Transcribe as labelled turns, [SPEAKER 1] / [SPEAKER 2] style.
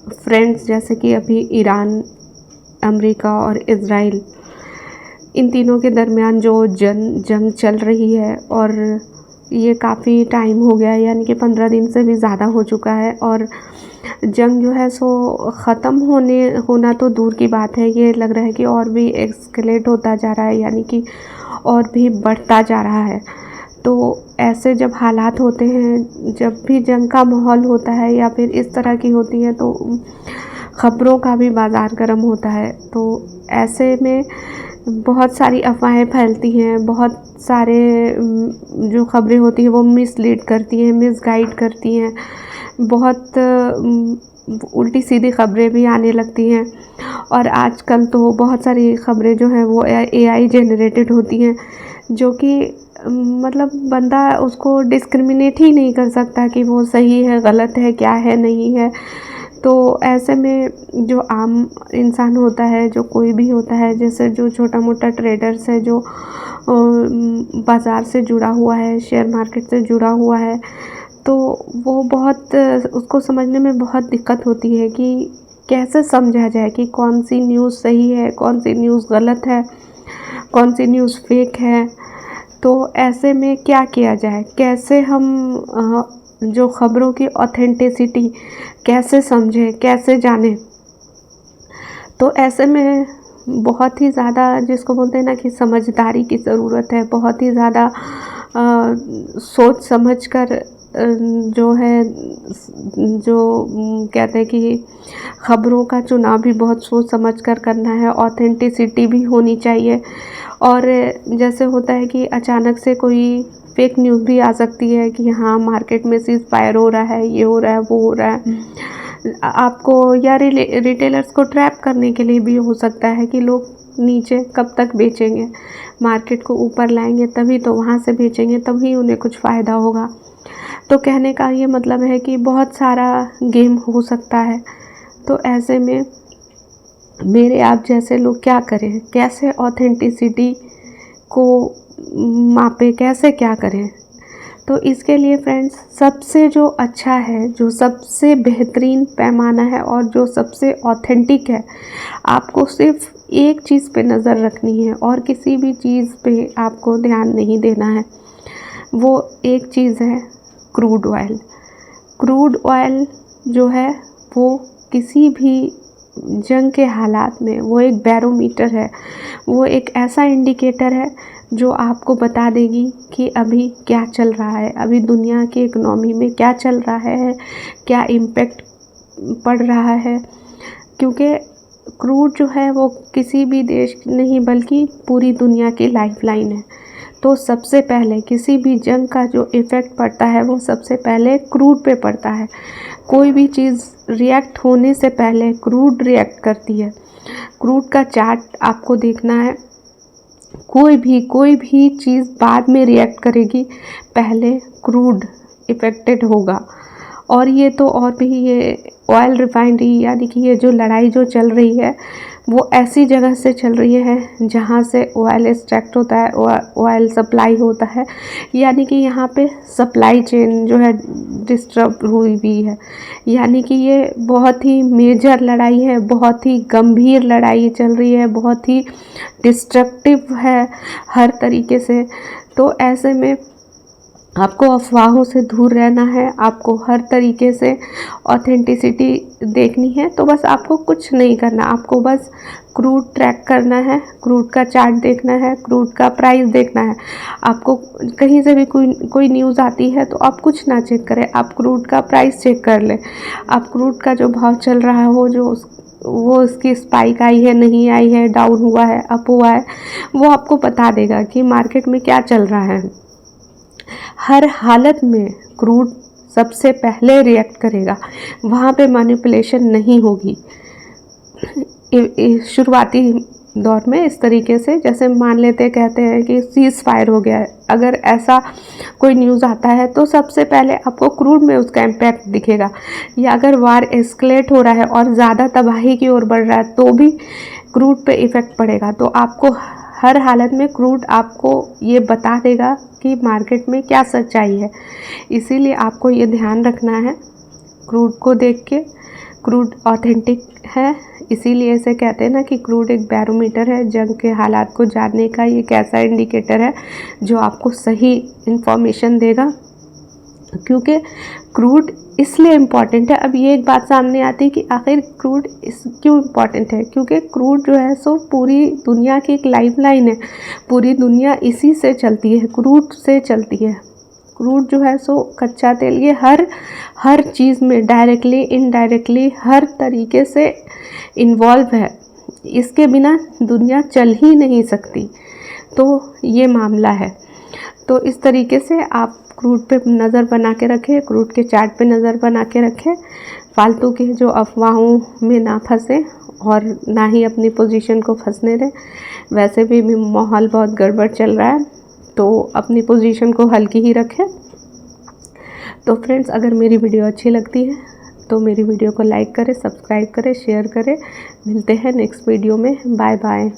[SPEAKER 1] Friends, जैसे कि अभी ईरान, अमेरिका और इज़राइल, इन तीनों के दरमियान जो जंग चल रही है, और ये काफ़ी टाइम हो गया, यानी कि 15 दिन से भी ज़्यादा हो चुका है। और जंग जो है सो ख़त्म होना तो दूर की बात है, ये लग रहा है कि और भी एस्केलेट होता जा रहा है, यानी कि और भी बढ़ता जा रहा है। तो ऐसे जब हालात होते हैं, जब भी जंग का माहौल होता है या फिर इस तरह की होती है, तो ख़बरों का भी बाज़ार गर्म होता है। तो ऐसे में बहुत सारी अफ़वाहें फैलती हैं, बहुत सारे जो ख़बरें होती हैं वो मिसलीड करती हैं, मिसगाइड करती हैं, बहुत उल्टी-सीधी ख़बरें भी आने लगती हैं। और आजकल तो बहुत सारी ख़बरें जो हैं वो एआई जनरेटेड होती हैं, जो कि मतलब बंदा उसको डिस्क्रिमिनेट ही नहीं कर सकता कि वो सही है, गलत है, क्या है, नहीं है। तो ऐसे में जो आम इंसान होता है, जो कोई भी होता है, जैसे जो छोटा-मोटा ट्रेडर्स है, जो बाज़ार से जुड़ा हुआ है, शेयर मार्केट से जुड़ा हुआ है, तो वो बहुत उसको समझने में बहुत दिक्कत होती है कि कैसे समझा जाए कि कौन-सी न्यूज़ सही है, कौन-सी न्यूज़ गलत है, कौन-सी न्यूज़ फेक है। तो ऐसे में क्या किया जाए? कैसे हम जो ख़बरों की ऑथेंटिसिटी कैसे समझें, कैसे जानें? तो ऐसे में बहुत ही ज़्यादा, जिसको बोलते हैं ना कि समझदारी की ज़रूरत है, बहुत ही ज़्यादा सोच समझ कर जो है जो कहते हैं कि ख़बरों का चुनाव भी बहुत सोच समझ कर करना है, ऑथेंटिसिटी भी होनी चाहिए। और जैसे होता है कि अचानक से कोई फेक न्यूज़ भी आ सकती है कि हाँ, मार्केट में सीज़ फायर हो रहा है, ये हो रहा है, वो हो रहा है। आपको या रिटेलर्स को ट्रैप करने के लिए भी हो सकता है कि लोग नीचे कब तक बेचेंगे, मार्केट को ऊपर लाएँगे तभी तो वहाँ से बेचेंगे, तभी उन्हें कुछ फ़ायदा होगा। तो कहने का ये मतलब है कि बहुत सारा गेम हो सकता है। तो ऐसे में मेरे आप जैसे लोग क्या करें? कैसे ऑथेंटिसिटी को मापें, कैसे क्या करें? तो इसके लिए फ्रेंड्स, सबसे जो अच्छा है, जो सबसे बेहतरीन पैमाना है और जो सबसे ऑथेंटिक है, आपको सिर्फ़ एक चीज़ पे नज़र रखनी है और किसी भी चीज़ पे आपको ध्यान नहीं देना है। वो एक चीज़ है क्रूड ऑयल। क्रूड ऑयल जो है वो किसी भी जंग के हालात में वो एक बैरोमीटर है, वो एक ऐसा इंडिकेटर है जो आपको बता देगी कि अभी क्या चल रहा है, अभी दुनिया की इकोनॉमी में क्या चल रहा है, क्या इम्पैक्ट पड़ रहा है। क्योंकि क्रूड जो है वो किसी भी देश नहीं बल्कि पूरी दुनिया की लाइफलाइन है। तो सबसे पहले किसी भी जंग का जो इफ़ेक्ट पड़ता है वो सबसे पहले क्रूड पे पड़ता है। कोई भी चीज़ रिएक्ट होने से पहले क्रूड रिएक्ट करती है। क्रूड का चार्ट आपको देखना है। कोई भी चीज़ बाद में रिएक्ट करेगी, पहले क्रूड इफ़ेक्टेड होगा। और ये तो और भी, ये ऑयल रिफाइनरी यानी कि ये जो लड़ाई जो चल रही है वो ऐसी जगह से चल रही है जहाँ से ऑयल एक्सट्रैक्ट होता है, ऑयल सप्लाई होता है, यानी कि यहाँ पे सप्लाई चेन जो है डिस्टर्ब हुई हुई है। यानी कि ये बहुत ही मेजर लड़ाई है, बहुत ही गंभीर लड़ाई चल रही है, बहुत ही डिस्ट्रक्टिव है हर तरीके से। तो ऐसे में आपको अफ़वाहों से दूर रहना है, आपको हर तरीके से ऑथेंटिसिटी देखनी है। तो बस आपको कुछ नहीं करना, आपको बस क्रूड ट्रैक करना है, क्रूड का चार्ट देखना है, क्रूड का प्राइस देखना है। आपको कहीं से भी कोई न्यूज़ आती है तो आप कुछ ना चेक करें, आप क्रूड का प्राइस चेक कर लें। आप क्रूड का जो भाव चल रहा है वो उसकी स्पाइक आई है, नहीं आई है, डाउन हुआ है, अप हुआ है, वो आपको बता देगा कि मार्केट में क्या चल रहा है। हर हालत में क्रूड सबसे पहले रिएक्ट करेगा, वहाँ पे मैनिपुलेशन नहीं होगी। शुरुआती दौर में इस तरीके से, जैसे मान लेते कहते हैं कि सीज़ फायर हो गया है, अगर ऐसा कोई न्यूज़ आता है तो सबसे पहले आपको क्रूड में उसका इम्पैक्ट दिखेगा। या अगर वार एस्केलेट हो रहा है और ज़्यादा तबाही की ओर बढ़ रहा है तो भी क्रूड पे इफ़ेक्ट पड़ेगा। तो आपको हर हालत में क्रूड आपको ये बता देगा कि मार्केट में क्या सच्चाई है। इसीलिए आपको ये ध्यान रखना है क्रूड को देख के, क्रूड ऑथेंटिक है, इसीलिए इसे कहते हैं ना कि क्रूड एक बैरोमीटर है। जंग के हालात को जानने का ये एक ऐसा इंडिकेटर है जो आपको सही इंफॉर्मेशन देगा, क्योंकि क्रूड इसलिए इम्पॉर्टेंट है। अब ये एक बात सामने आती है कि आखिर क्रूड इस क्यों इम्पॉर्टेंट है, क्योंकि क्रूड जो है सो पूरी दुनिया की एक लाइफलाइन है। पूरी दुनिया इसी से चलती है, क्रूड से चलती है। क्रूड जो है सो कच्चा तेल, ये हर चीज़ में डायरेक्टली इनडायरेक्टली हर तरीके से इन्वॉल्व है। इसके बिना दुनिया चल ही नहीं सकती। तो ये मामला है। तो इस तरीके से आप क्रूड पे नज़र बना के रखें, क्रूड के चार्ट पे नज़र बना के रखें, फालतू के जो अफवाहों में ना फंसे और ना ही अपनी पोजीशन को फंसने दें। वैसे भी माहौल बहुत गड़बड़ चल रहा है, तो अपनी पोजीशन को हल्की ही रखें। तो फ्रेंड्स, अगर मेरी वीडियो अच्छी लगती है तो मेरी वीडियो को लाइक करें, सब्सक्राइब करें, शेयर करें। मिलते हैं नेक्स्ट वीडियो में। Bye bye.